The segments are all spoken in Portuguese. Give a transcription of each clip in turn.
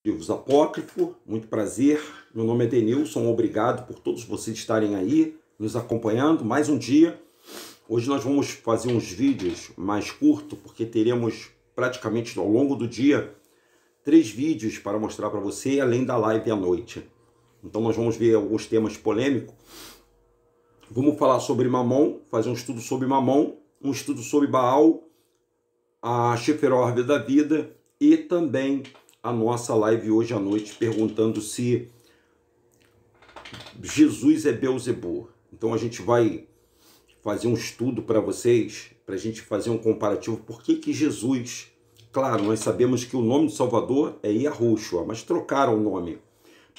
Livros Apócrifo, muito prazer. Meu nome é Denilson, obrigado por todos vocês estarem aí nos acompanhando mais um dia. Hoje nós vamos fazer uns vídeos mais curtos, porque teremos praticamente ao longo do dia 3 vídeos para mostrar para você, além da live à noite. Então nós vamos ver alguns temas polêmicos. Vamos falar sobre Mamon, fazer um estudo sobre Mamon, um estudo sobre Baal, a Sheferó da vida e também a nossa live hoje à noite perguntando se Jesus é Beelzebub. Então a gente vai fazer um estudo para vocês, para a gente fazer um comparativo. Por que Jesus, claro, nós sabemos que o nome do Salvador é Yahushua, mas trocaram o nome.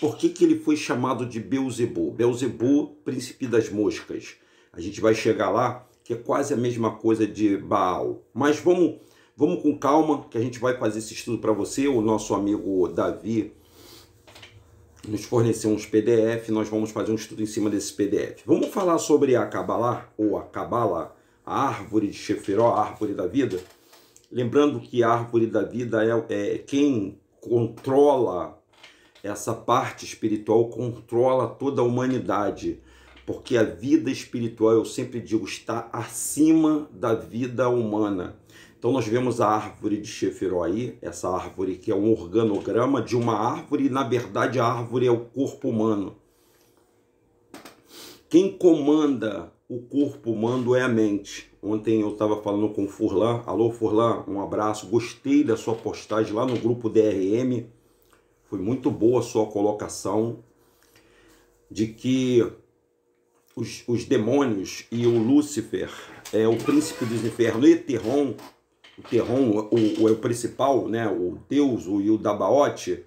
Por que ele foi chamado de Beelzebub? Beelzebub, príncipe das moscas. A gente vai chegar lá, que é quase a mesma coisa de Baal. Mas vamos com calma, que a gente vai fazer esse estudo para você. O nosso amigo Davi nos forneceu uns PDF, nós vamos fazer um estudo em cima desse PDF. Vamos falar sobre a Kabbalah, ou a Kabbalah, a árvore de Sheferó, a árvore da vida. Lembrando que a árvore da vida é quem controla essa parte espiritual, controla toda a humanidade. Porque a vida espiritual, eu sempre digo, está acima da vida humana. Então nós vemos a árvore de Sheferó aí, essa árvore que é um organograma de uma árvore, e na verdade a árvore é o corpo humano. Quem comanda o corpo humano é a mente. Ontem eu estava falando com o Furlan. Alô Furlan, um abraço, gostei da sua postagem lá no grupo DRM. Foi muito boa a sua colocação de que os demônios e o Lúcifer, o príncipe dos infernos, e Terron, o Terron, o principal, né, o Deus, o Yudabaote,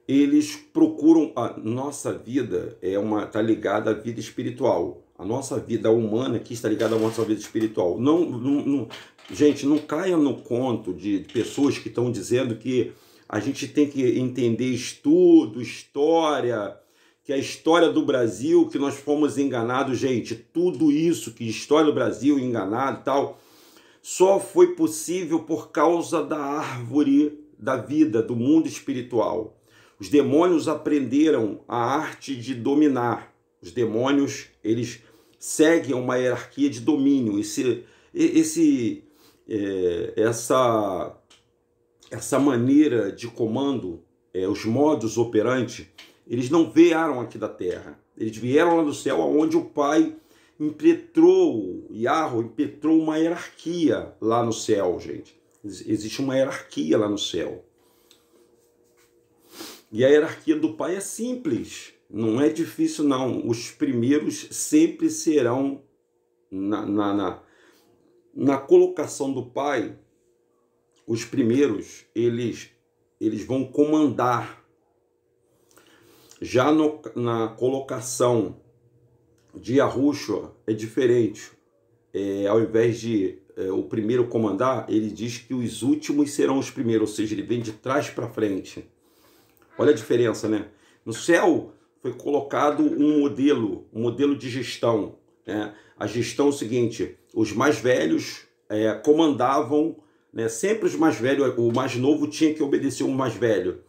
eles procuram a nossa vida, está ligada à vida espiritual. A nossa vida humana aqui está ligada à nossa vida espiritual. Gente, não caia no conto de pessoas que estão dizendo que a gente tem que entender estudo, história, que a história do Brasil, que nós fomos enganados. Gente, tudo isso, que história do Brasil, enganado e tal, só foi possível por causa da árvore da vida, do mundo espiritual. Os demônios aprenderam a arte de dominar. Os demônios, eles seguem uma hierarquia de domínio. Essa maneira de comando, os modus operandi, eles não vieram aqui da terra. Eles vieram lá do céu, onde o Pai impetrou, Yahweh impetrou uma hierarquia lá no céu, gente. Existe uma hierarquia lá no céu. E a hierarquia do Pai é simples, não é difícil não. Os primeiros sempre serão, na colocação do Pai, os primeiros, eles vão comandar. Já na colocação de Yahushua é diferente. Ao invés de o primeiro comandar, ele diz que os últimos serão os primeiros, ou seja, ele vem de trás para frente. Olha a diferença, né? No céu foi colocado um modelo de gestão, né? A gestão é o seguinte: os mais velhos comandavam, né? Sempre os mais velhos, o mais novo tinha que obedecer o mais velho.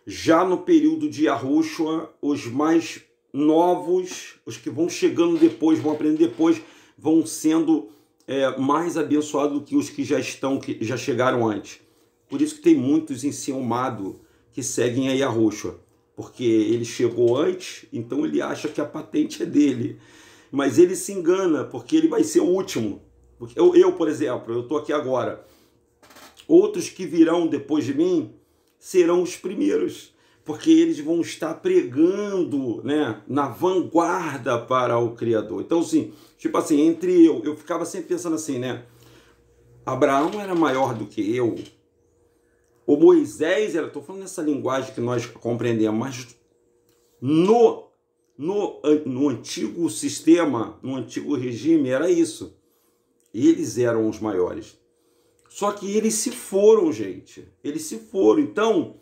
Já no período de Yahushua, os mais novos, os que vão chegando depois, vão aprender depois, vão sendo mais abençoados do que os que já chegaram antes. Por isso que tem muitos enciumados que seguem a Yahushua, porque ele chegou antes, então ele acha que a patente é dele. Mas ele se engana, porque ele vai ser o último. Eu, por exemplo, eu estou aqui agora. Outros que virão depois de mim serão os primeiros, porque eles vão estar pregando, né, na vanguarda para o Criador. Então, assim, tipo assim, entre eu ficava sempre pensando assim, né? Abraão era maior do que eu. O Moisés era, estou falando nessa linguagem que nós compreendemos, mas no antigo sistema, no antigo regime, era isso. Eles eram os maiores. Só que eles se foram, gente. Eles se foram. Então,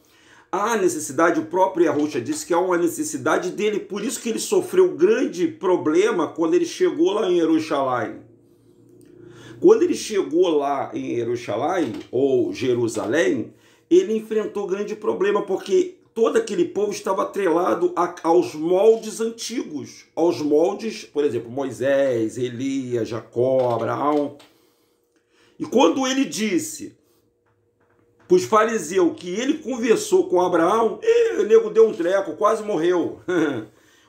há necessidade, o próprio Yahushua disse que há uma necessidade dele. Por isso que ele sofreu grande problema quando ele chegou lá em Jerusalém. Quando ele chegou lá em Jerusalém, ou Jerusalém, ele enfrentou grande problema, porque todo aquele povo estava atrelado aos moldes antigos, aos moldes, por exemplo, Moisés, Elias, Jacó, Abraão. E quando ele disse para os fariseus que ele conversou com Abraão, o nego deu um treco, quase morreu.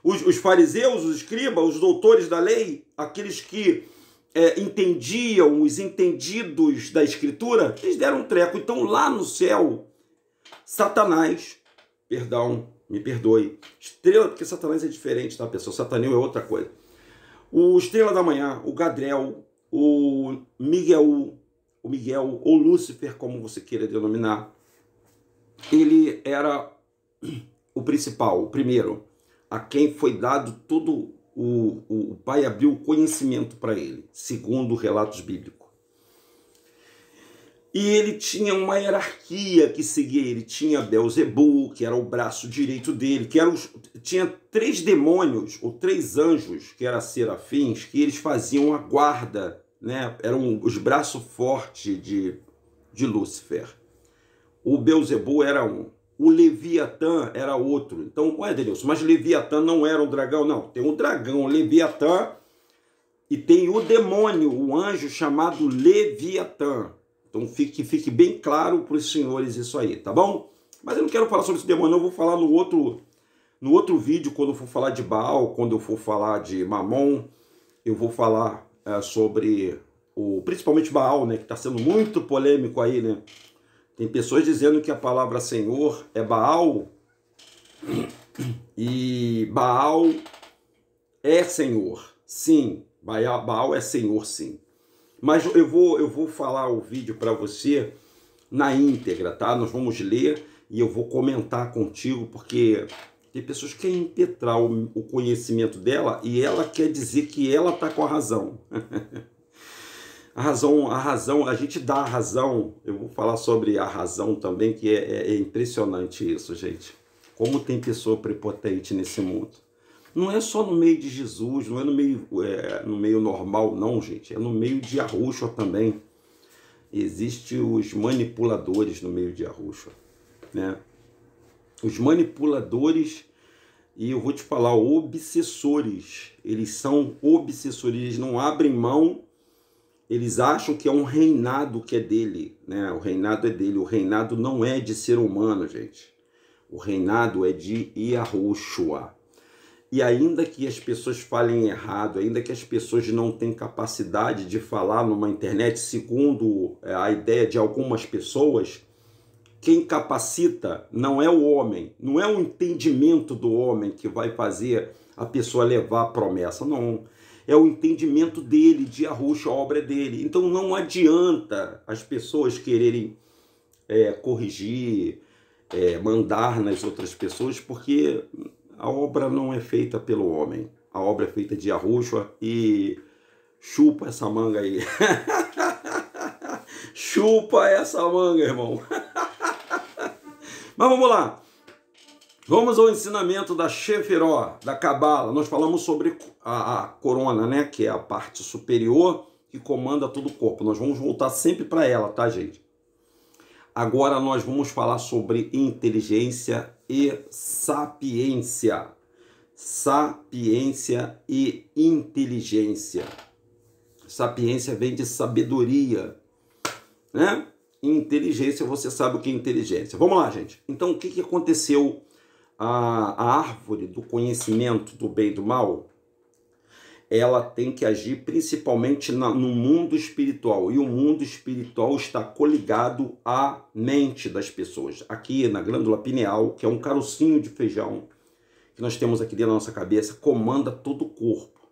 Os fariseus, os escribas, os doutores da lei, aqueles que entendiam, os entendidos da escritura, eles deram um treco. Então lá no céu, Satanás, perdão, me perdoe, estrela, porque Satanás é diferente, tá, pessoal? Satanil é outra coisa. O Estrela da Manhã, o Gadriel, o Miguel, ou Lúcifer, como você queira denominar, ele era o principal, o primeiro, a quem foi dado todo o Pai abriu o conhecimento para ele, segundo relatos bíblicos. E ele tinha uma hierarquia que seguia ele. Tinha Belzebu, que era o braço direito dele, tinha 3 demônios, ou 3 anjos, que eram serafins, que eles faziam a guarda, né? Eram os braços fortes de Lúcifer. O Belzebu era um. O Leviatã era outro. Então, ué, Denilson, mas Leviatã não era um dragão? Não, tem um dragão, o Leviatã, e tem o demônio, o anjo chamado Leviatã. Então fique bem claro para os senhores isso aí, tá bom? Mas eu não quero falar sobre esse demônio, eu vou falar no outro vídeo, quando eu for falar de Baal, quando eu for falar de Mamon, eu vou falar sobre principalmente Baal, né, que está sendo muito polêmico aí, né? Tem pessoas dizendo que a palavra Senhor é Baal, e Baal é Senhor, sim, Baal é Senhor, sim. Mas eu vou falar o vídeo para você na íntegra, tá? Nós vamos ler e eu vou comentar contigo, porque tem pessoas que querem impetrar o conhecimento dela e ela quer dizer que ela tá com a razão. A razão, a gente dá a razão. Eu vou falar sobre a razão também, que é impressionante isso, gente. Como tem pessoa prepotente nesse mundo. Não é só no meio de Jesus, não é no meio normal, não, gente. É no meio de Yahushua também. Existem os manipuladores no meio de Yahushua, né? Os manipuladores, e eu vou te falar, obsessores. Eles são obsessores, eles não abrem mão, eles acham que é um reinado que é dele, né? O reinado é dele, o reinado não é de ser humano, gente. O reinado é de Yahushua. E ainda que as pessoas falem errado, ainda que as pessoas não tenham capacidade de falar numa internet, segundo a ideia de algumas pessoas, quem capacita não é o homem, não é o entendimento do homem que vai fazer a pessoa levar a promessa, não. É o entendimento dele, de Yahushua, a obra dele. Então não adianta as pessoas quererem corrigir, mandar nas outras pessoas, porque a obra não é feita pelo homem. A obra é feita de Yahushua e chupa essa manga aí. Chupa essa manga, irmão. Mas vamos lá. Vamos ao ensinamento da Sheferó, da Cabala. Nós falamos sobre a corona, né? Que é a parte superior que comanda todo o corpo. Nós vamos voltar sempre para ela, tá, gente? Agora nós vamos falar sobre inteligência e sapiência. Sapiência e inteligência. Sapiência vem de sabedoria, né? Inteligência, você sabe o que é inteligência. Vamos lá, gente. Então, o que aconteceu? A árvore do conhecimento do bem e do mal, ela tem que agir principalmente no mundo espiritual. E o mundo espiritual está coligado à mente das pessoas. Aqui na glândula pineal, que é um carocinho de feijão que nós temos aqui dentro da nossa cabeça, comanda todo o corpo.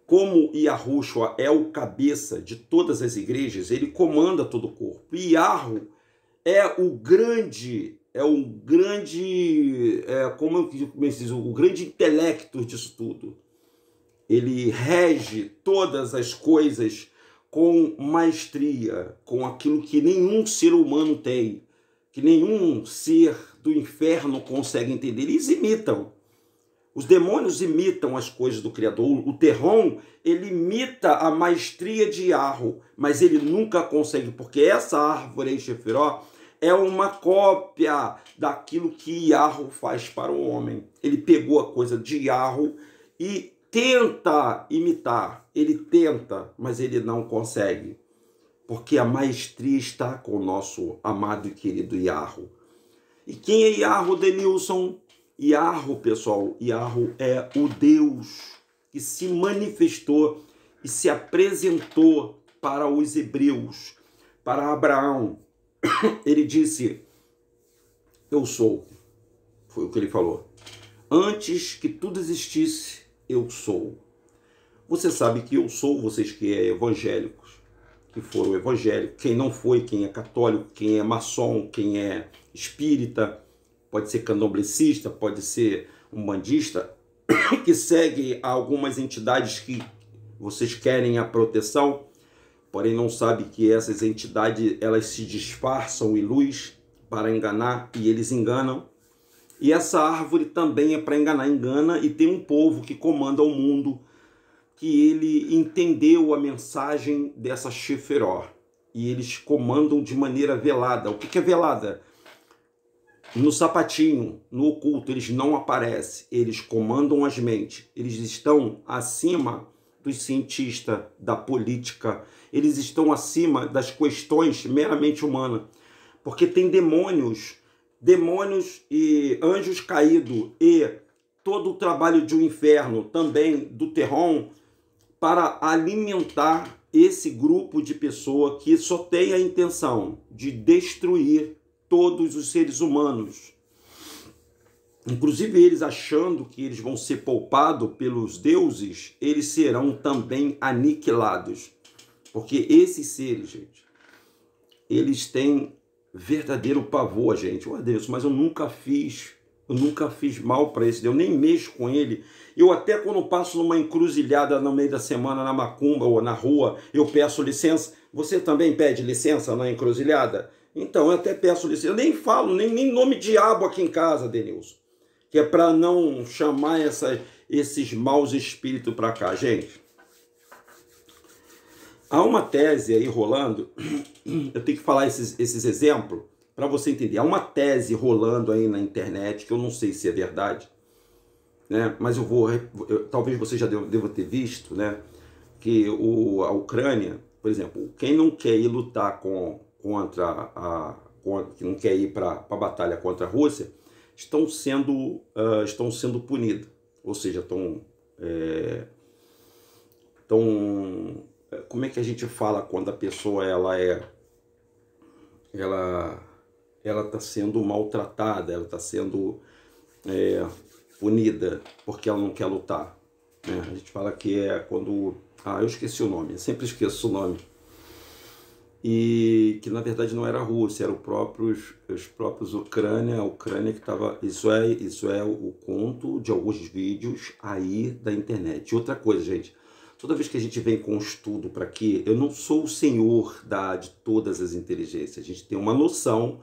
Como Yahushua é o cabeça de todas as igrejas, ele comanda todo o corpo. E Yahu é o grande o grande intelecto disso tudo. Ele rege todas as coisas com maestria, com aquilo que nenhum ser humano tem, que nenhum ser do inferno consegue entender. Eles imitam. Os demônios imitam as coisas do Criador. O Terron, ele imita a maestria de Yahu, mas ele nunca consegue, porque essa árvore aí, Sheferó, é uma cópia daquilo que Yahweh faz para o homem. Ele pegou a coisa de Yahweh e tenta imitar. Ele tenta, mas ele não consegue. Porque a maestria está com o nosso amado e querido Yahweh. E quem é Yahweh, Denilson? Yahweh, pessoal, Yahweh é o Deus que se manifestou e se apresentou para os hebreus, para Abraão. Ele disse, eu sou. Foi o que ele falou. Antes que tudo existisse, eu sou. Você sabe que eu sou, vocês que é evangélicos, que foram evangélicos, quem não foi, quem é católico, quem é maçom, quem é espírita, pode ser candomblessista, pode ser umbandista, que segue algumas entidades que vocês querem a proteção, porém não sabe que essas entidades elas se disfarçam em luz para enganar e eles enganam. E essa árvore também é para enganar, engana, e tem um povo que comanda o mundo que ele entendeu a mensagem dessa Sheferó e eles comandam de maneira velada. O que é velada? No sapatinho, no oculto, eles não aparecem, eles comandam as mentes, eles estão acima dos cientistas, da política, eles estão acima das questões meramente humanas, porque tem demônios e anjos caídos e todo o trabalho de um inferno, também do terror, para alimentar esse grupo de pessoas que só tem a intenção de destruir todos os seres humanos. Inclusive eles achando que eles vão ser poupados pelos deuses, eles serão também aniquilados. Porque esses seres, gente, eles têm verdadeiro pavor, gente. Oh, Deus, mas eu nunca fiz mal para esse Deus, eu nem mexo com ele. Eu até quando passo numa encruzilhada no meio da semana, na macumba ou na rua, eu peço licença. Você também pede licença na encruzilhada? Então, eu até peço licença. Eu nem falo, nem nome diabo aqui em casa, Denilson. Que é para não chamar esses maus espíritos para cá, gente. Há uma tese aí rolando, eu tenho que falar esses exemplos para você entender. Há uma tese rolando aí na internet, que eu não sei se é verdade, né? Mas talvez você já deva ter visto, né? Que a Ucrânia, por exemplo, quem não quer ir lutar que não quer ir para a batalha contra a Rússia, estão sendo punidos. Ou seja, como é que a gente fala quando a pessoa ela está sendo maltratada, ela está sendo punida porque ela não quer lutar, né? A gente fala que é quando... eu esqueci o nome, eu sempre esqueço o nome. E que na verdade não era a Rússia, eram os próprios Ucrânia, a Ucrânia que estava... Isso é o conto de alguns vídeos aí da internet. Outra coisa, gente, toda vez que a gente vem com um estudo para aqui, eu não sou o senhor de todas as inteligências. A gente tem uma noção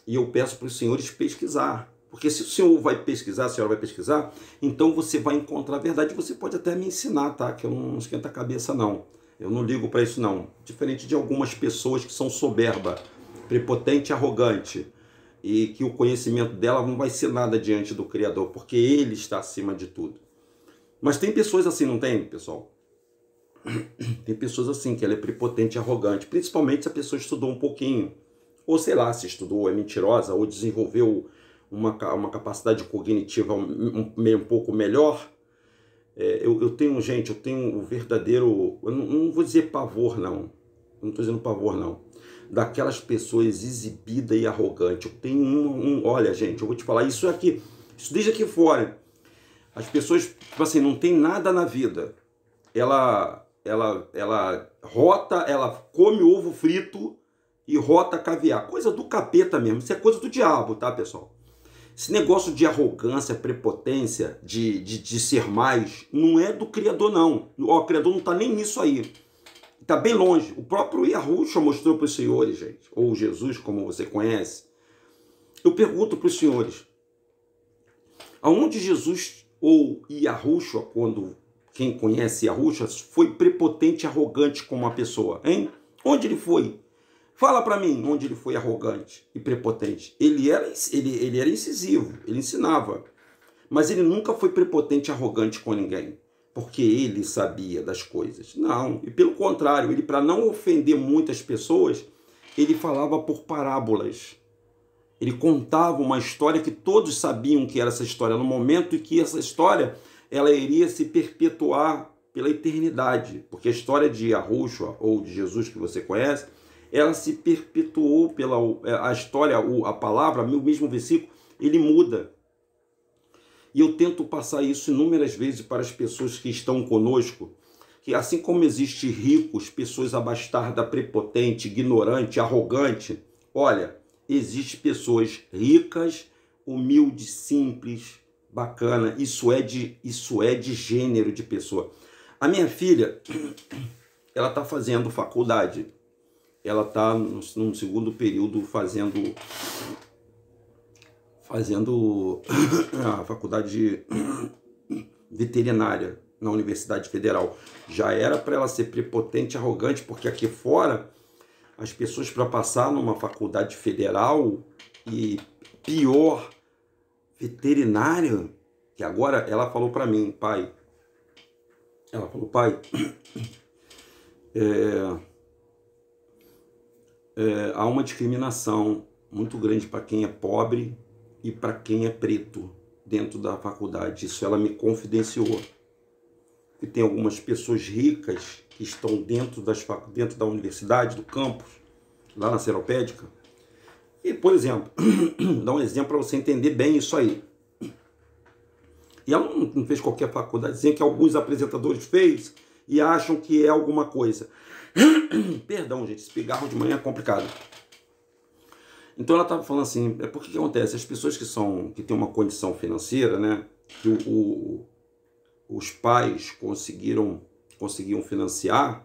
e eu peço para os senhores pesquisar. Porque se o senhor vai pesquisar, a senhora vai pesquisar, então você vai encontrar a verdade. Você pode até me ensinar, tá? Que eu não esquento a cabeça, não. Eu não ligo para isso, não. Diferente de algumas pessoas que são soberba, prepotente e arrogante, e que o conhecimento dela não vai ser nada diante do Criador, porque Ele está acima de tudo. Mas tem pessoas assim, não tem, pessoal? Tem pessoas assim, que ela é prepotente e arrogante, principalmente se a pessoa estudou um pouquinho, ou sei lá, se estudou, é mentirosa, ou desenvolveu uma capacidade cognitiva um pouco melhor. Eu tenho o verdadeiro, eu não vou dizer pavor, não estou dizendo pavor, não, daquelas pessoas exibidas e arrogantes. Eu tenho olha, gente, eu vou te falar, isso desde aqui fora, as pessoas, tipo assim, não tem nada na vida, ela come ovo frito e rota caviar, coisa do capeta mesmo, isso é coisa do diabo, tá, pessoal? Esse negócio de arrogância, prepotência, de ser mais, não é do Criador, não. O Criador não está nem nisso aí. Está bem longe. O próprio Yahushua mostrou para os senhores, gente, ou Jesus, como você conhece. Eu pergunto para os senhores, aonde Jesus ou Yahushua, quando quem conhece Yahushua, foi prepotente e arrogante como uma pessoa, hein? Onde ele foi? Fala para mim onde ele foi arrogante e prepotente. Ele era incisivo, ele ensinava. Mas ele nunca foi prepotente e arrogante com ninguém, porque ele sabia das coisas. Não, e pelo contrário, ele, para não ofender muitas pessoas, ele falava por parábolas. Ele contava uma história que todos sabiam que era essa história, no momento em que essa história ela iria se perpetuar pela eternidade, porque a história de Yahushua, ou de Jesus que você conhece, ela se perpetuou pela a história, a palavra, o mesmo versículo, ele muda. E eu tento passar isso inúmeras vezes para as pessoas que estão conosco, que assim como existe ricos, pessoas abastardas, prepotente, ignorante, arrogante, olha, existe pessoas ricas, humildes, simples, bacana. Isso é de gênero de pessoa. A minha filha, ela está fazendo faculdade. Ela está no segundo período fazendo a faculdade veterinária na Universidade Federal. Já era para ela ser prepotente, arrogante, porque aqui fora as pessoas, para passar numa faculdade federal e pior, veterinária, que agora ela falou para mim, pai, há uma discriminação muito grande para quem é pobre e para quem é preto dentro da faculdade. Isso ela me confidenciou. Que tem algumas pessoas ricas que estão dentro da universidade, do campus, lá na Seropédica. E, por exemplo, dá um exemplo para você entender bem isso aí. E ela não fez qualquer faculdade, dizendo que alguns apresentadores fez e acham que é alguma coisa. Perdão, gente, esse pigarro de manhã é complicado. Então ela estava falando assim, por que acontece? As pessoas que têm uma condição financeira, né, que os pais conseguiam financiar,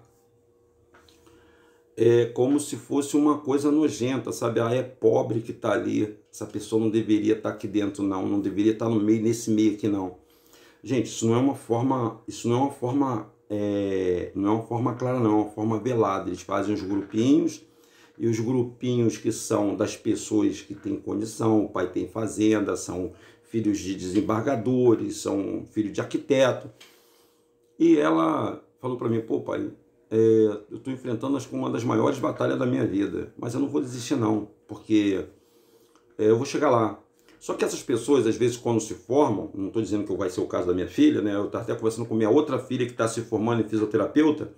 é como se fosse uma coisa nojenta, sabe? Ah, é pobre que está ali, essa pessoa não deveria estar aqui dentro, não deveria estar no meio, nesse meio aqui, não. Gente, isso não é uma forma clara, não, é uma forma velada. Eles fazem os grupinhos, e os grupinhos que são das pessoas que têm condição, o pai tem fazenda, são filhos de desembargadores, são filhos de arquiteto. E ela falou para mim, pô pai, eu estou enfrentando acho que uma das maiores batalhas da minha vida, mas eu não vou desistir não, porque eu vou chegar lá. Só que essas pessoas, às vezes, quando se formam, não estou dizendo que vai ser o caso da minha filha, né? Eu estava até conversando com minha outra filha que está se formando em fisioterapeuta.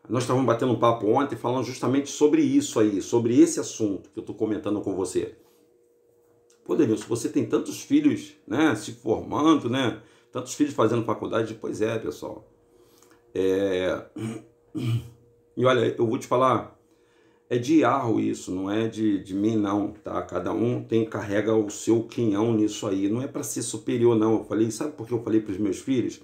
Nós estávamos batendo um papo ontem falando justamente sobre isso aí, sobre esse assunto que eu estou comentando com você. Pô, Denilson, você tem tantos filhos, né, se formando, né? Tantos filhos fazendo faculdade. Pois é, pessoal. E olha, eu vou te falar, é de Yahoo isso, não é de mim não, tá? Cada um carrega o seu quinhão nisso aí. Não é para ser superior não. Eu falei, sabe por que eu falei para os meus filhos?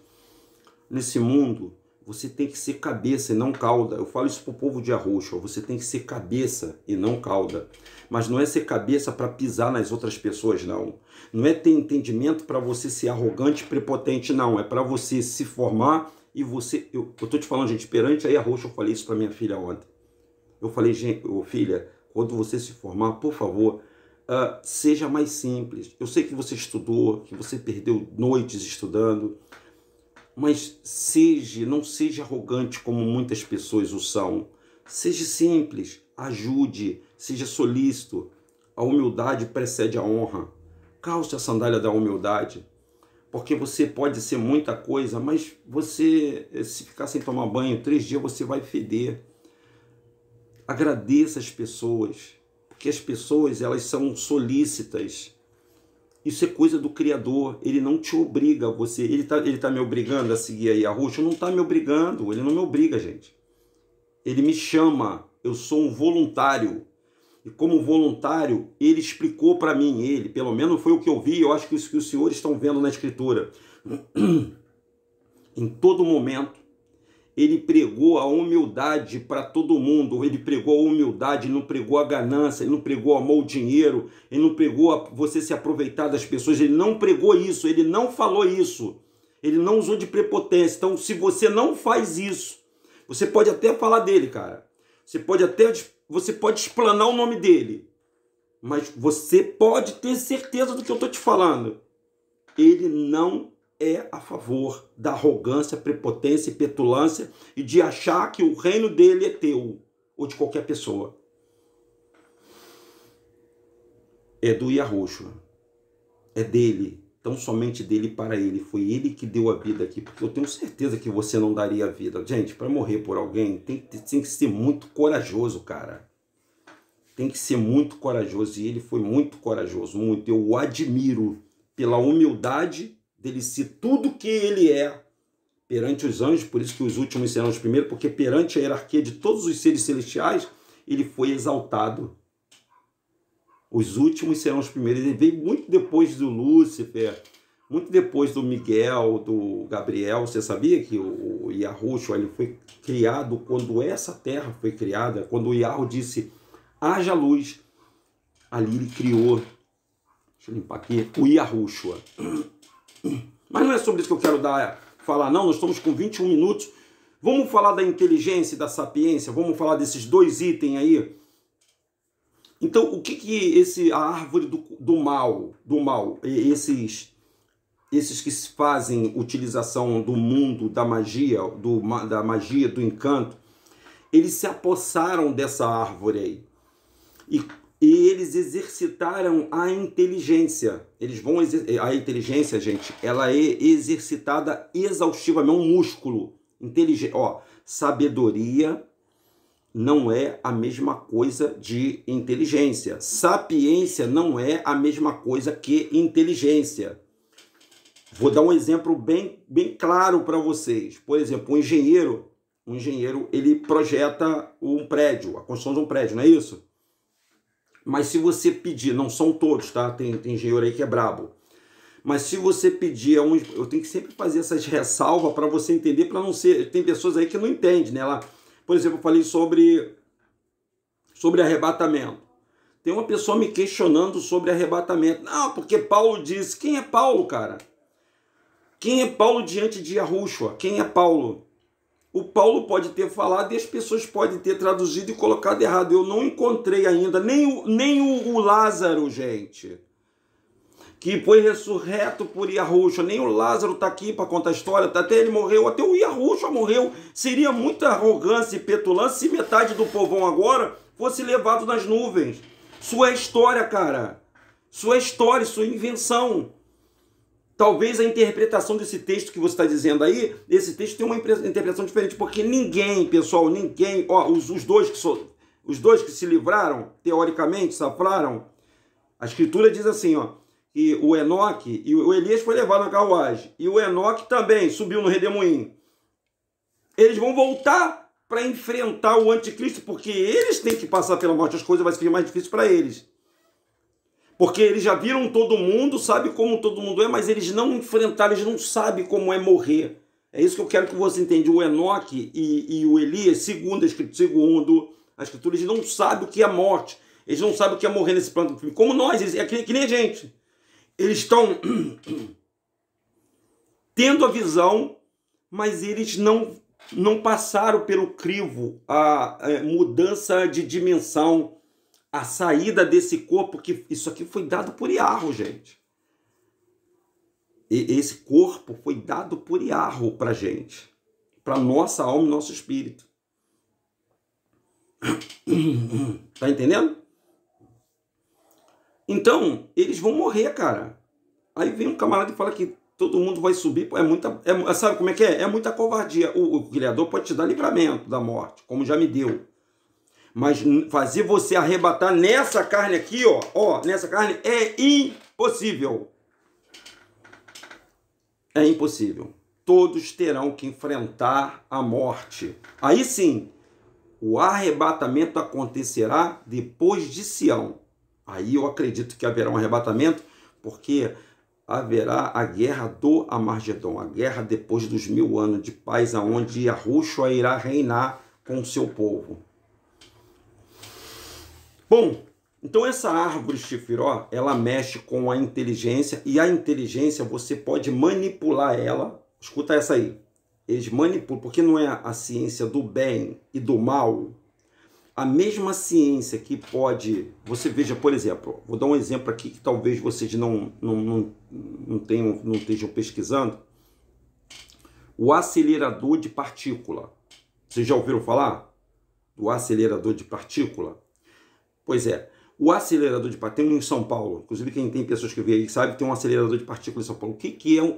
Nesse mundo, você tem que ser cabeça e não cauda. Eu falo isso pro povo de Arrocha. Você tem que ser cabeça e não cauda. Mas não é ser cabeça para pisar nas outras pessoas, não. Não é ter entendimento para você ser arrogante e prepotente, não. É para você se formar e você... Eu tô te falando, gente, perante aí Arrocha, eu falei isso para minha filha ontem. Eu falei, gente, filha, quando você se formar, por favor, seja mais simples. Eu sei que você estudou, que você perdeu noites estudando, mas não seja arrogante como muitas pessoas o são. Seja simples, ajude, seja solícito. A humildade precede a honra. Calce a sandália da humildade, porque você pode ser muita coisa, mas você, se ficar sem tomar banho 3 dias, você vai feder. Agradeça as pessoas, porque as pessoas, elas são solícitas. Isso é coisa do Criador, ele não te obriga a você. Ele tá me obrigando a seguir aí a Ruxa? Não está me obrigando, ele não me obriga, gente. Ele me chama, eu sou um voluntário. E como voluntário, ele explicou para mim, pelo menos foi o que eu vi, eu acho que os senhores estão vendo na Escritura. Em todo momento, ele pregou a humildade para todo mundo. Ele pregou a humildade, ele não pregou a ganância, ele não pregou amor ao dinheiro, ele não pregou você se aproveitar das pessoas, ele não pregou isso, ele não falou isso, ele não usou de prepotência. Então, se você não faz isso, você pode até falar dele, cara. Você pode até você pode explanar o nome dele, mas você pode ter certeza do que eu estou te falando. Ele não é a favor da arrogância, prepotência e petulância e de achar que o reino dele é teu ou de qualquer pessoa. É do Yahushua. É dele. Tão somente dele para ele. Foi ele que deu a vida aqui. Porque eu tenho certeza que você não daria a vida. Gente, para morrer por alguém, tem que ser muito corajoso, cara. Tem que ser muito corajoso. E ele foi muito corajoso. Muito. Eu o admiro pela humildade dele ser tudo que ele é perante os anjos. Por isso que os últimos serão os primeiros. Porque perante a hierarquia de todos os seres celestiais, ele foi exaltado. Os últimos serão os primeiros. Ele veio muito depois do Lúcifer, muito depois do Miguel, do Gabriel. Você sabia que o Yahushua ele foi criado quando essa terra foi criada? Quando o Yahu disse, haja luz. Ali ele criou, deixa eu limpar aqui, o Yahushua. Mas não é sobre isso que eu quero falar, não. Nós estamos com 21 minutos. Vamos falar da inteligência e da sapiência? Vamos falar desses dois itens aí? Então, o que a árvore do mal, esses que fazem utilização do mundo, da magia, do encanto, eles se apossaram dessa árvore aí. E eles exercitaram a inteligência. A inteligência, gente, ela é exercitada exaustivamente, é um músculo. Sabedoria não é a mesma coisa de inteligência. Sapiência não é a mesma coisa que inteligência. Vou dar um exemplo bem claro para vocês. Por exemplo, um engenheiro, ele projeta um prédio, a construção de um prédio, não é isso? Mas se você pedir, não são todos, tá? Tem engenheiro aí que é brabo. Mas se você pedir eu tenho que sempre fazer essas ressalvas para você entender, para não ser... Tem pessoas aí que não entendem, né? Por exemplo, eu falei sobre arrebatamento. Tem uma pessoa me questionando sobre arrebatamento. Não, porque Paulo disse. Quem é Paulo, cara? Quem é Paulo diante de Yahushua? Quem é Paulo? O Paulo pode ter falado e as pessoas podem ter traduzido e colocado errado. Eu não encontrei ainda nem o Lázaro, gente, que foi ressurreto por Yahushua. Nem o Lázaro está aqui para contar a história. Até ele morreu, até o Yahushua morreu. Seria muita arrogância e petulância se metade do povão agora fosse levado nas nuvens. Sua história, cara. Sua história, sua invenção. Talvez a interpretação desse texto que você está dizendo aí, esse texto tem uma interpretação diferente, porque ninguém, pessoal, ninguém... os dois que se livraram, teoricamente, safraram, a Escritura diz assim, que o Enoque e o Elias foi levado na carruagem. E o Enoque também subiu no redemoinho. Eles vão voltar para enfrentar o anticristo, porque eles têm que passar pela morte. As coisas vai ser mais difícil para eles. Porque eles já viram todo mundo, sabem como todo mundo é, mas eles não enfrentaram, eles não sabem como é morrer. É isso que eu quero que você entenda. O Enoque e o Elias, segundo a Escritura, eles não sabem o que é morte. Eles não sabem o que é morrer nesse plano. Como nós, é que nem a gente. Eles estão tendo a visão, mas eles não passaram pelo crivo, a mudança de dimensão, a saída desse corpo, que isso aqui foi dado por Yahu, gente. Esse corpo foi dado por Yahu pra gente, pra nossa alma e nosso espírito. Tá entendendo? Então, eles vão morrer, cara. Aí vem um camarada e fala que todo mundo vai subir. Sabe como é que é? É muita covardia. O Criador pode te dar livramento da morte, como já me deu. Mas fazer você arrebatar nessa carne aqui, nessa carne, é impossível. É impossível. Todos terão que enfrentar a morte. Aí sim, o arrebatamento acontecerá depois de Sião. Aí eu acredito que haverá um arrebatamento, porque haverá a guerra do Amargedon, a guerra depois dos 1000 anos de paz, aonde Yahushua irá reinar com o seu povo. Bom, então essa árvore Shifiró, ela mexe com a inteligência, e a inteligência você pode manipular ela. Escuta essa aí. Eles manipulam, porque não é a ciência do bem e do mal. a mesma ciência que pode... Você veja, por exemplo, vou dar um exemplo aqui que talvez vocês não estejam pesquisando. O acelerador de partícula. Vocês já ouviram falar do acelerador de partícula? Pois é, o acelerador de partícula tem um em São Paulo. Inclusive, quem tem pessoas que veem aí sabe que tem um acelerador de partícula em São Paulo.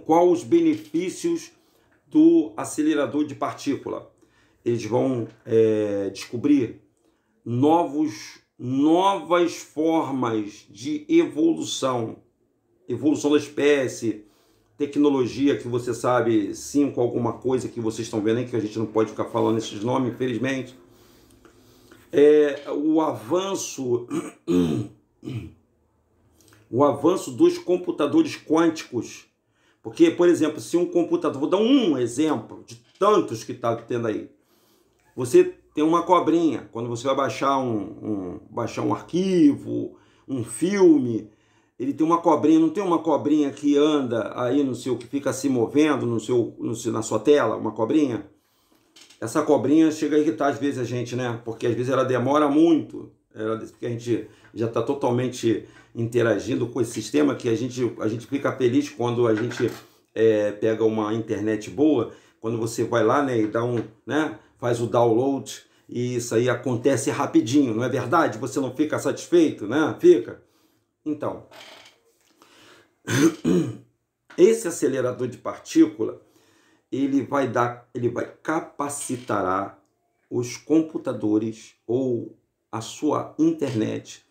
Qual os benefícios do acelerador de partícula? Eles vão descobrir novas formas de evolução da espécie, tecnologia que você sabe, 5 alguma coisa que vocês estão vendo aí, que a gente não pode ficar falando esses nomes, infelizmente. O avanço dos computadores quânticos. Porque, por exemplo, se um computador... Vou dar um exemplo de tantos que está tendo aí. Você tem uma cobrinha. Quando você vai baixar baixar um arquivo, um filme, ele tem uma cobrinha. Não tem uma cobrinha que anda aí no seu... que fica se movendo na sua tela? Uma cobrinha? Essa cobrinha chega a irritar às vezes a gente, né? Porque às vezes ela demora muito. Porque a gente já está totalmente interagindo com esse sistema, que a gente fica feliz quando a gente pega uma internet boa, quando você vai lá, né, e faz o download, e isso aí acontece rapidinho, não é verdade? Você não fica satisfeito, né? Fica. Então, esse acelerador de partícula, ele vai capacitar os computadores ou a sua internet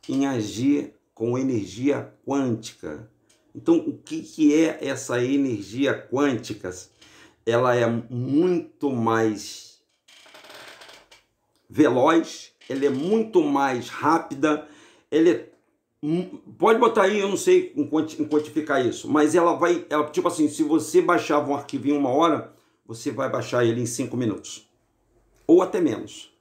em agir com energia quântica. Então, o que é essa energia quântica? Ela é muito mais veloz, ela é muito mais rápida, pode botar aí, eu não sei em quantificar isso, mas ela tipo assim, se você baixava um arquivo em 1 hora, você vai baixar ele em 5 minutos. Ou até menos.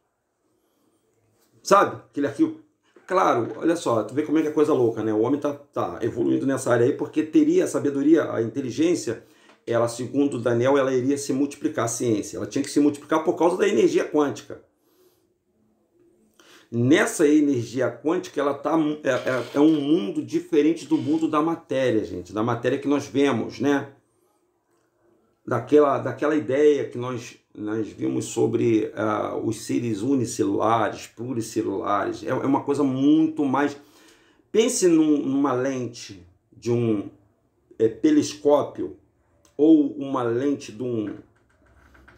Sabe? Aquele arquivo. Claro, olha só, tu vê como é que é coisa louca, né? O homem tá evoluindo nessa área aí, porque teria a sabedoria, a inteligência, ela, segundo Daniel, ela iria se multiplicar, a ciência. Ela tinha que se multiplicar por causa da energia quântica. Nessa energia quântica, ela é um mundo diferente do mundo da matéria, gente. Da matéria que nós vemos, né? Daquela ideia que nós vimos sobre os seres unicelulares, pluricelulares. É uma coisa muito mais... Pense numa lente de um telescópio, ou uma lente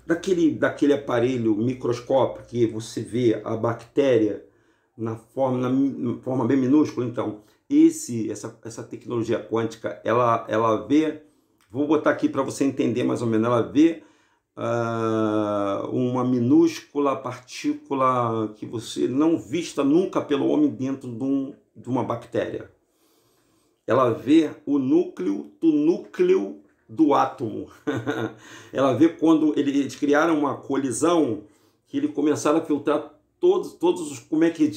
daquele aparelho microscópio que você vê a bactéria na forma bem minúscula. Então, essa tecnologia quântica, ela vê... Vou botar aqui para você entender mais ou menos. Ela vê uma minúscula partícula que você não vista nunca pelo homem dentro de uma bactéria. Ela vê o núcleo do átomo. Ela vê quando eles criaram uma colisão, que eles começaram a filtrar todos os, como é que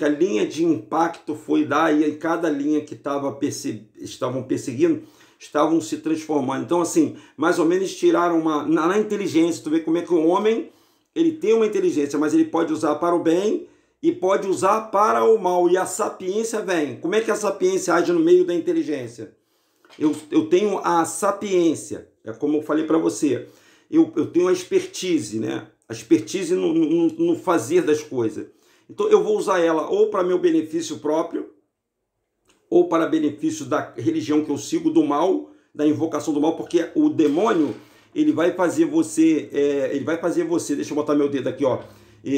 a linha de impacto foi dar, e cada linha que estavam perseguindo estavam se transformando. Então, assim, mais ou menos tiraram na inteligência. Tu vê como é que o homem, ele tem uma inteligência, mas ele pode usar para o bem e pode usar para o mal. E a sapiência vem. Como é que a sapiência age no meio da inteligência? Eu tenho a sapiência, é como eu falei para você. Eu tenho a expertise, né? A expertise no fazer das coisas. Então, eu vou usar ela ou para meu benefício próprio, ou para benefício da religião que eu sigo, do mal, da invocação do mal, porque o demônio, ele vai fazer você, deixa eu botar meu dedo aqui, ó,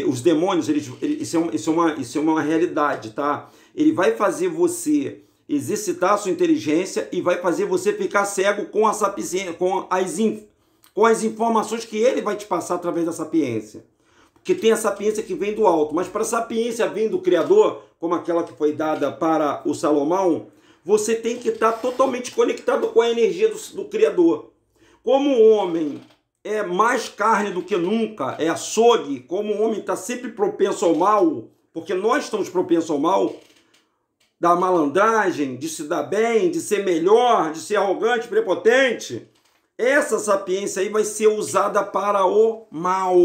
os demônios, isso é uma realidade, tá? Ele vai fazer você exercitar a sua inteligência e vai fazer você ficar cego com a sapiência, com as informações que ele vai te passar através da sapiência. Porque tem a sapiência que vem do alto, mas para a sapiência vir do Criador, como aquela que foi dada para o Salomão, você tem que estar totalmente conectado com a energia do Criador. Como o homem é mais carne do que nunca, é açougue, como o homem está sempre propenso ao mal, porque nós estamos propensos ao mal, da malandragem, de se dar bem, de ser melhor, de ser arrogante, prepotente, essa sapiência aí vai ser usada para o mal.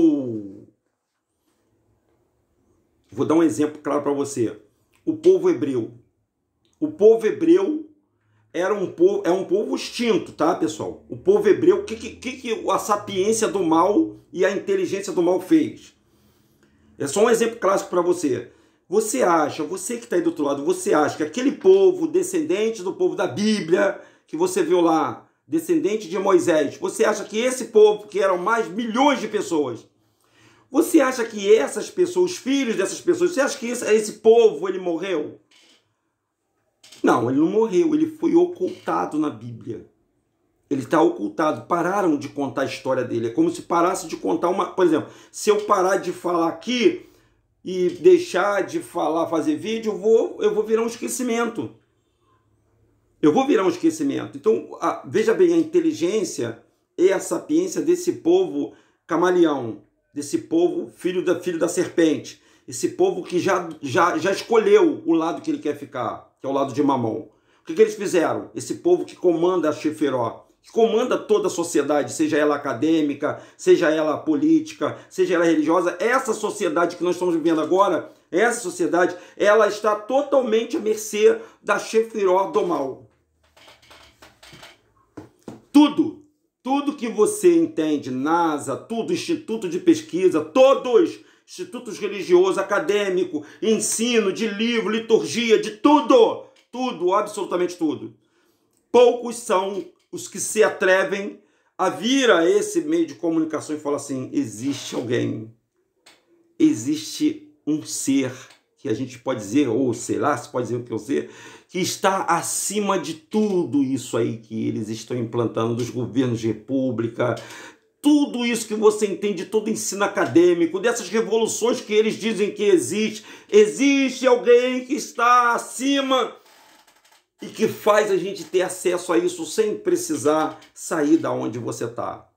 Vou dar um exemplo claro para você. O povo hebreu. O povo hebreu é um povo extinto, tá, pessoal? O povo hebreu, o que a sapiência do mal e a inteligência do mal fez? É só um exemplo clássico para você. Você que está aí do outro lado, você acha que aquele povo, descendente do povo da Bíblia, que você viu lá, descendente de Moisés, você acha que esse povo, que eram mais milhões de pessoas, você acha que essas pessoas, os filhos dessas pessoas, você acha que esse povo, ele morreu? Não, ele não morreu, ele foi ocultado na Bíblia. Ele está ocultado. Pararam de contar a história dele. É como se parasse de contar uma... Por exemplo, se eu parar de falar aqui e deixar de falar, fazer vídeo, eu vou virar um esquecimento. Eu vou virar um esquecimento. Então, veja bem, a inteligência e a sapiência desse povo camaleão, desse povo filho da serpente, esse povo que já escolheu o lado que ele quer ficar, que é o lado de Mamon. O que eles fizeram? Esse povo que comanda a Xefiró, que comanda toda a sociedade, seja ela acadêmica, seja ela política, seja ela religiosa, essa sociedade que nós estamos vivendo agora, essa sociedade, ela está totalmente à mercê da Xefiró do mal. Tudo que você entende, NASA, tudo, instituto de pesquisa, todos, institutos religiosos, acadêmico, ensino, de livro, liturgia, de tudo, absolutamente tudo. Poucos são os que se atrevem a vir a esse meio de comunicação e falar assim, existe alguém, existe um ser, que a gente pode dizer, ou sei lá, se pode dizer o que eu sei, que está acima de tudo isso aí que eles estão implantando, dos governos de república, tudo isso que você entende, todo ensino acadêmico, dessas revoluções que eles dizem que existe alguém que está acima e que faz a gente ter acesso a isso sem precisar sair da onde você está.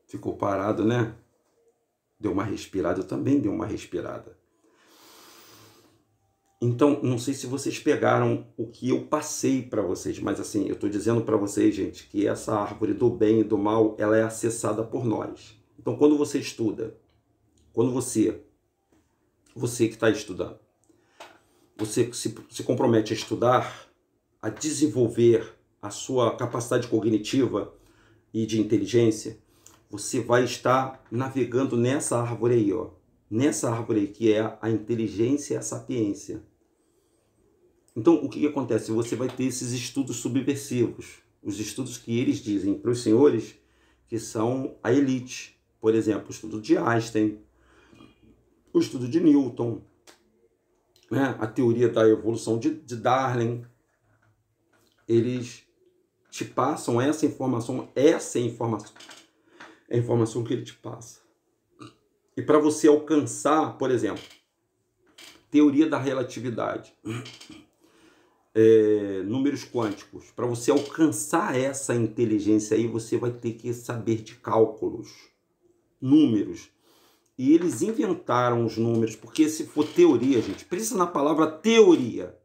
Ficou parado, né? Deu uma respirada, eu também dei uma respirada. Então, não sei se vocês pegaram o que eu passei para vocês, mas assim, eu estou dizendo para vocês, gente, que essa árvore do bem e do mal, ela é acessada por nós. Então, quando você estuda, quando você que está estudando, você se compromete a estudar, a desenvolver a sua capacidade cognitiva e de inteligência, você vai estar navegando nessa árvore aí, ó. Nessa árvore aí, que é a inteligência e a sapiência. Então, o que acontece? Você vai ter esses estudos subversivos, os estudos que eles dizem para os senhores que são a elite. Por exemplo, o estudo de Einstein, o estudo de Newton, né? A teoria da evolução de Darwin. Eles te passam essa informação é a informação que ele te passa. E para você alcançar, por exemplo, teoria da relatividade, números quânticos, para você alcançar essa inteligência aí, você vai ter que saber de cálculos, números. E eles inventaram os números, porque se for teoria, gente, pensa na palavra teoria.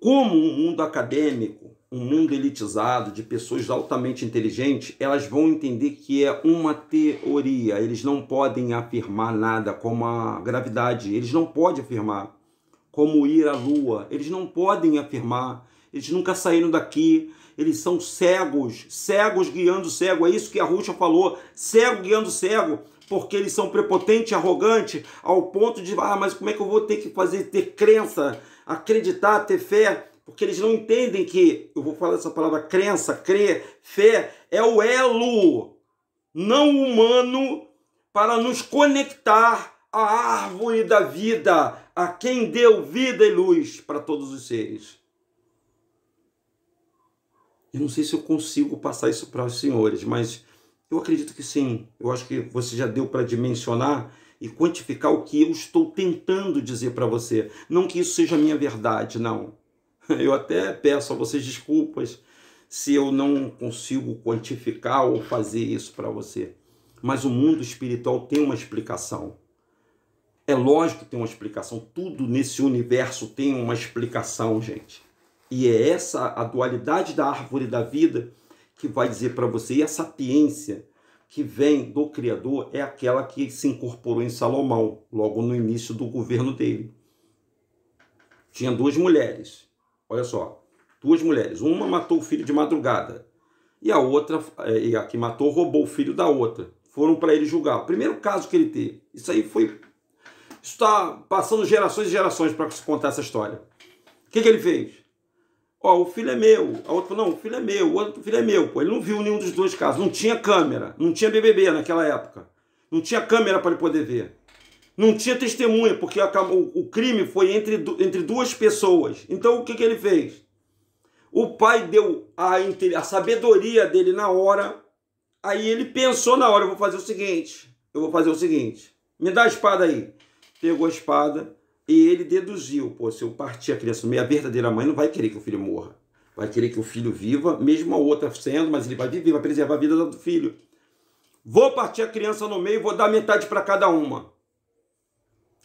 Como um mundo acadêmico, um mundo elitizado, de pessoas altamente inteligentes, elas vão entender que é uma teoria. Eles não podem afirmar nada, como a gravidade. Eles não podem afirmar. Como ir à Lua. Eles não podem afirmar. Eles nunca saíram daqui. Eles são cegos. Cegos guiando cego. É isso que a Ruxa falou. Cego guiando cego. Porque eles são prepotentes, arrogantes, ao ponto de, mas como é que eu vou ter que ter crença, acreditar, ter fé? Porque eles não entendem que, eu vou falar essa palavra crença, crer, fé, é o elo não humano para nos conectar à árvore da vida, a quem deu vida e luz para todos os seres. Eu não sei se eu consigo passar isso para os senhores, mas eu acredito que sim. Eu acho que você já deu para dimensionar e quantificar o que eu estou tentando dizer para você. Não que isso seja a minha verdade, não. Eu até peço a vocês desculpas se eu não consigo quantificar ou fazer isso para você. Mas o mundo espiritual tem uma explicação. É lógico que tem uma explicação. Tudo nesse universo tem uma explicação, gente. E é essa a dualidade da árvore da vida que vai dizer para você. E a sapiência, que vem do Criador é aquela que se incorporou em Salomão, logo no início do governo dele. Tinha duas mulheres, olha só, duas mulheres. Uma matou o filho de madrugada e a outra, e a que matou, roubou o filho da outra. Foram para ele julgar. O primeiro caso que ele teve. Isso aí foi... Isso está passando gerações e gerações para se contar essa história. O que ele fez? Ó, o filho é meu. A outra falou, não, o filho é meu. O outro filho é meu. Pô, ele não viu nenhum dos dois casos. Não tinha câmera. Não tinha BBB naquela época. Não tinha câmera para ele poder ver. Não tinha testemunha, porque o crime foi entre duas pessoas. Então, o que ele fez? O pai deu a sabedoria dele na hora. Aí ele pensou na hora, eu vou fazer o seguinte, me dá a espada aí. Pegou a espada e ele deduziu, pô, se eu partir a criança no meio, a verdadeira mãe não vai querer que o filho morra. Vai querer que o filho viva, mesmo a outra sendo, mas ele vai viver, vai preservar a vida do filho. Vou partir a criança no meio e vou dar metade para cada uma.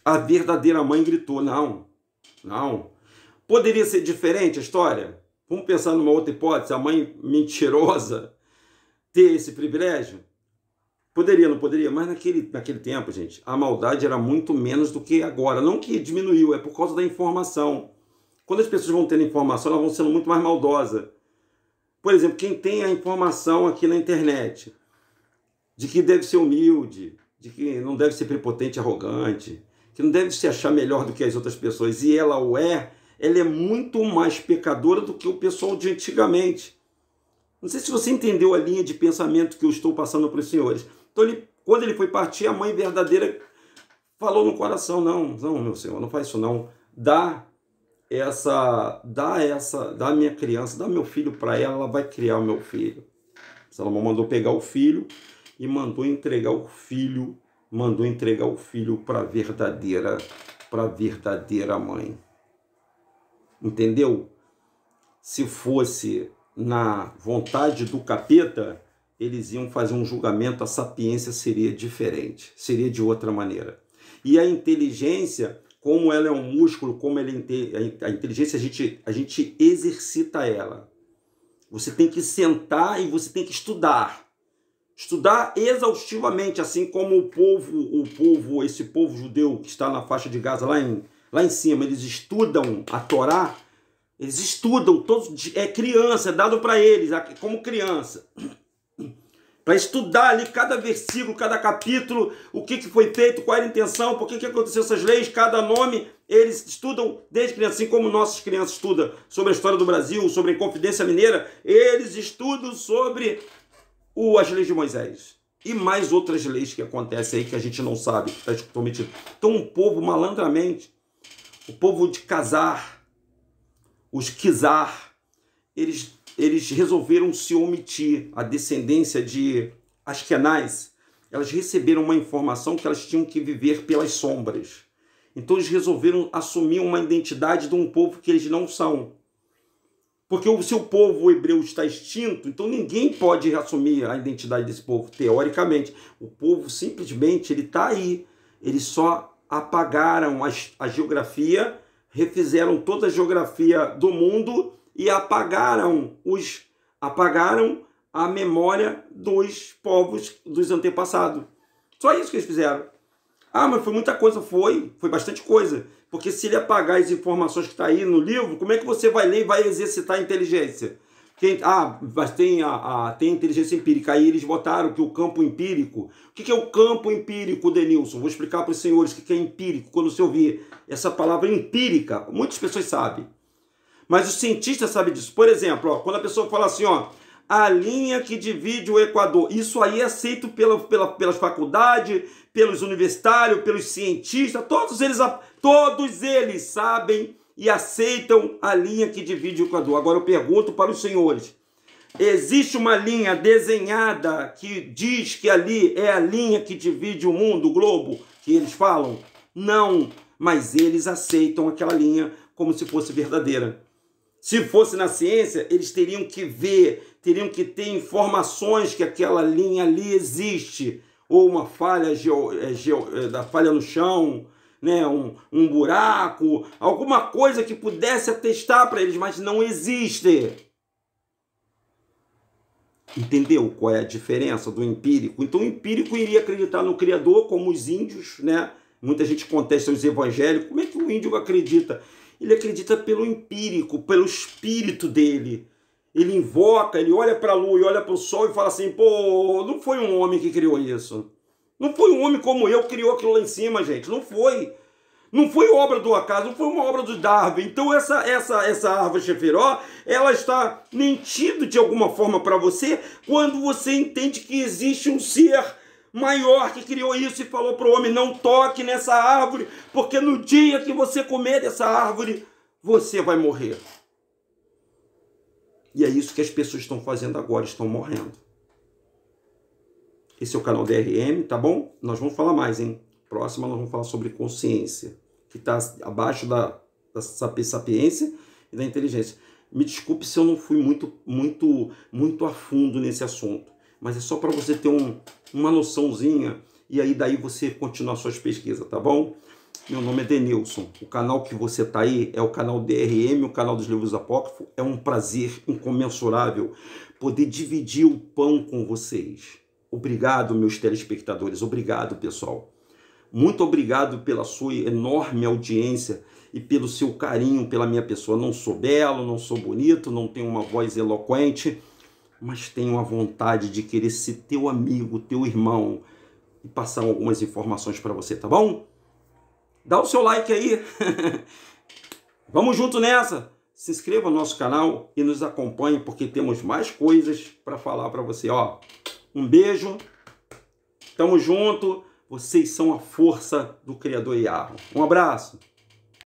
A verdadeira mãe gritou, não. Poderia ser diferente a história? Vamos pensar numa outra hipótese, a mãe mentirosa ter esse privilégio? Poderia, não poderia? Mas naquele tempo, gente, a maldade era muito menos do que agora. Não que diminuiu, é por causa da informação. Quando as pessoas vão tendo informação, elas vão sendo muito mais maldosas. Por exemplo, quem tem a informação aqui na internet de que deve ser humilde, de que não deve ser prepotente e arrogante, que não deve se achar melhor do que as outras pessoas, e ela é muito mais pecadora do que o pessoal de antigamente. Não sei se você entendeu a linha de pensamento que eu estou passando para os senhores. Então, quando ele foi partir, a mãe verdadeira falou no coração, não, meu senhor, não faz isso não. Dá a minha criança, dá meu filho para ela, ela vai criar o meu filho. Salomão mandou pegar o filho e mandou entregar o filho para a verdadeira mãe. Entendeu? Se fosse na vontade do capeta, eles iam fazer um julgamento, a sapiência seria diferente, seria de outra maneira. E a inteligência, como ela é um músculo, como ela a inteligência, a gente exercita ela. Você tem que sentar e você tem que estudar. Estudar exaustivamente, assim como esse povo judeu que está na faixa de Gaza, lá em cima, eles estudam a Torá. Eles estudam, é criança, é dado para eles, como criança. Para estudar ali cada versículo, cada capítulo, o que foi feito, qual era a intenção, por que aconteceu essas leis, cada nome, eles estudam desde criança, assim como nossas crianças estudam sobre a história do Brasil, sobre a Inconfidência Mineira, eles estudam sobre as leis de Moisés. E mais outras leis que acontecem aí que a gente não sabe, que está cometido. Então um povo malandramente, o povo de Casar, os Kizar, eles resolveram se omitir. A descendência de Askenaz, elas receberam uma informação que elas tinham que viver pelas sombras. Então eles resolveram assumir uma identidade de um povo que eles não são. Porque se o povo hebreu está extinto, então ninguém pode assumir a identidade desse povo, teoricamente. O povo simplesmente está aí. Eles só apagaram a geografia, refizeram toda a geografia do mundo e apagaram a memória dos povos dos antepassados. Só isso que eles fizeram. Ah, mas foi muita coisa. Foi bastante coisa. Porque se ele apagar as informações que estão aí no livro, como é que você vai ler e vai exercitar a inteligência? Mas tem a inteligência empírica. Aí eles botaram que o campo empírico... O que é o campo empírico, Denilson? Vou explicar para os senhores o que é empírico. Quando você ouvir essa palavra empírica, muitas pessoas sabem. Mas os cientistas sabem disso. Por exemplo, quando a pessoa fala assim, a linha que divide o Equador. Isso aí é aceito pelas faculdades, pelos universitários, pelos cientistas. Todos eles sabem e aceitam a linha que divide o Equador. Agora eu pergunto para os senhores. Existe uma linha desenhada que diz que ali é a linha que divide o mundo, o globo, que eles falam? Não, mas eles aceitam aquela linha como se fosse verdadeira. Se fosse na ciência, eles teriam que ver, teriam que ter informações que aquela linha ali existe. Ou uma falha, da falha no chão, né? um buraco, alguma coisa que pudesse atestar para eles, mas não existe. Entendeu qual é a diferença do empírico? Então o empírico iria acreditar no Criador, como os índios, né? Muita gente contesta os evangélicos. Como é que o índio acredita? Ele acredita pelo empírico, pelo espírito dele. Ele invoca, ele olha para a lua e olha para o sol e fala assim, pô, não foi um homem que criou isso. Não foi um homem como eu que criou aquilo lá em cima, gente. Não foi. Não foi obra do acaso, não foi uma obra do Darwin. Então essa árvore Chefiró, ela está mentindo de alguma forma para você quando você entende que existe um ser maior que criou isso e falou para o homem, não toque nessa árvore, porque no dia que você comer dessa árvore, você vai morrer. E é isso que as pessoas estão fazendo agora, estão morrendo. Esse é o canal DRM, tá bom? Nós vamos falar mais, hein? Próxima nós vamos falar sobre consciência, que está abaixo da sapiência e da inteligência. Me desculpe se eu não fui muito a fundo nesse assunto, mas é só para você ter uma noçãozinha e aí daí você continuar suas pesquisas, tá bom? Meu nome é Denilson, o canal que você está aí é o canal DRM, o canal dos livros apócrifos. É um prazer incomensurável poder dividir o pão com vocês. Obrigado, meus telespectadores, obrigado, pessoal. Muito obrigado pela sua enorme audiência e pelo seu carinho pela minha pessoa. Não sou belo, não sou bonito, não tenho uma voz eloquente, mas tenho a vontade de querer ser teu amigo, teu irmão e passar algumas informações para você, tá bom? Dá o seu like aí. Vamos junto nessa. Se inscreva no nosso canal e nos acompanhe porque temos mais coisas para falar para você. Ó, um beijo. Tamo junto. Vocês são a força do Criador Yahweh. Um abraço.